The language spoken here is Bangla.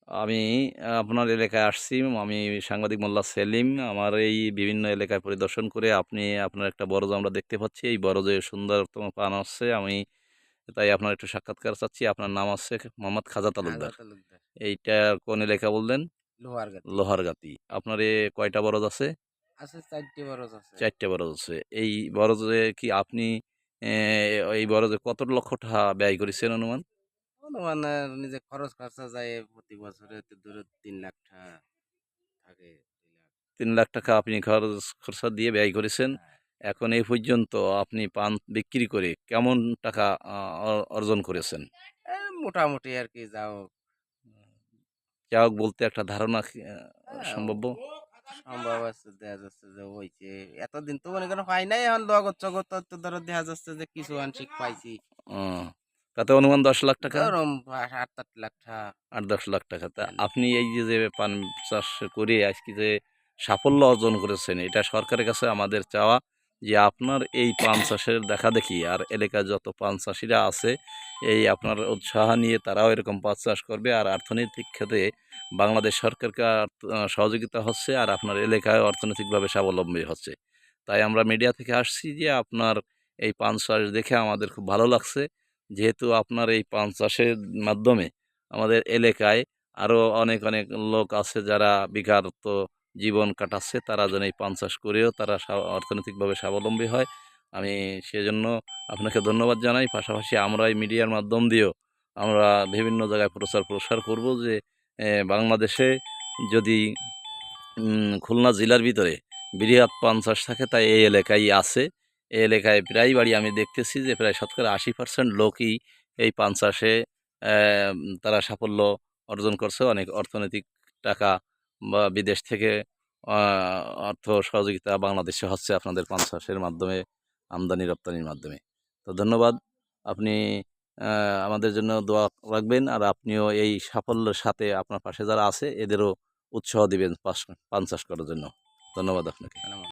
আমি আপনার এলাকায় আসছি। আমি সাংবাদিক মোল্লা সেলিম। আমার এই বিভিন্ন এলাকায় পরিদর্শন করে আপনি আপনার একটা বরজ আমরা দেখতে পাচ্ছি। এই বরজে সুন্দরতম পান আসছে। আমি তাই আপনার একটু সাক্ষাৎকার চাচ্ছি। আপনার নাম হচ্ছে মোহাম্মদ খাজা খাজা তালুকদার। তালুকদার। এইটা কোন এলাকা বললেন? লোহারগাতি। লোহারগাতি। আপনার কয়টা বরজ আছে? আছে ৪টি বরজ আছে। ৪ টে বরজ আছে। এই বরজে কি আপনি এ এই বরজে কত লক্ষ টাকা ব্যয় করেছেন অনুমান? অনুমান নিজে খরচ খরচা যায় প্রতি বছরে তো ধরো ৩,০০,০০০ থাকে। ২,০০,০০০। ৩,০০,০০০ টাকা আপনি খরচা দিয়ে ব্যয় করেছেন। হ্যাঁ। এখন এই পর্যন্ত আপনি পান বিক্রি করে কেমন টাকা আ অ অর্জন করেছেন? মোটামুটি আরকি যাও। যা হোক বলতে একটা ধারণা হ্যাঁ, সম্ভাব্য? সম্ভব আছে দেখা যাচ্ছে যে হইছে। এতদিন তো মনে করেন হয় নাই এখন লগদ-চগদ তো ধরো দেখা যাচ্ছে যে কিছু আংশিক পাইছি। ও তাতে অনুমান ৳১০,০০,০০০ টাকা? ধরুন ৮-৮ লাখ ৳৮-১০,০০,০০০ টাকা। তা এন। আপনি এই যে পান চাষ করে আজকে যে সাফল্য অর্জন করেছেন, এটা সরকারের কাছে আমাদের চাওয়া যে আপনার এই পান চাষের দেখাদেখি আর এলাকায় যত পান চাষিরা আছে, এই আপনার উৎসাহ নিয়ে তারাও এরকম পান চাষ করবে। আর অর্থনৈতিক ক্ষেত্রে বাংলাদেশ সরকারকে সহযোগিতা হচ্ছে আর আপনার এলাকায় অর্থনৈতিকভাবে স্বাবলম্বী হচ্ছে। তাই আমরা মিডিয়া থেকে আসছি যে আপনার এই পান চাষ দেখে আমাদের খুব ভালো লাগছে। যেহেতু আপনার এই পান চাষের মাধ্যমে আমাদের এলাকায় আরও অনেক অনেক লোক আছে যারা বেকারত্ব জীবন কাটাচ্ছে, তারা যেন এই পান চাষ করেও তারা অর্থনৈতিকভাবে স্বাবলম্বী হয়। আমি সেজন্য আপনাকে ধন্যবাদ জানাই। পাশাপাশি আমরা এই মিডিয়ার মাধ্যম দিয়েও আমরা বিভিন্ন জায়গায় প্রচার প্রসার করব যে বাংলাদেশে যদি খুলনা জেলার ভিতরে বৃহৎ পান চাষ থাকে তাই এই এলাকায় আছে। এই এলাকায় প্রায় বাড়ি আমি দেখতেছি যে প্রায় শতকরা ৮০% লোকই এই পান চাষে তারা সাফল্য অর্জন করছে। অনেক অর্থনৈতিক টাকা বা বিদেশ থেকে আ অর্থ সহযোগিতা বাংলাদেশে হচ্ছে আপনাদের পান চাষের মাধ্যমে, আমদানি রপ্তানির মাধ্যমে। তো ধন্যবাদ। আপনি আ আমাদের জন্য দোয়া রাখবেন। আর আপনিও এই সাফল্যের সাথে আপনার পাশে যারা আছে এদেরও উৎসাহ দিবেন পান চাষ করার জন্য। ধন্যবাদ আপনাকে। ধন্যবাদ।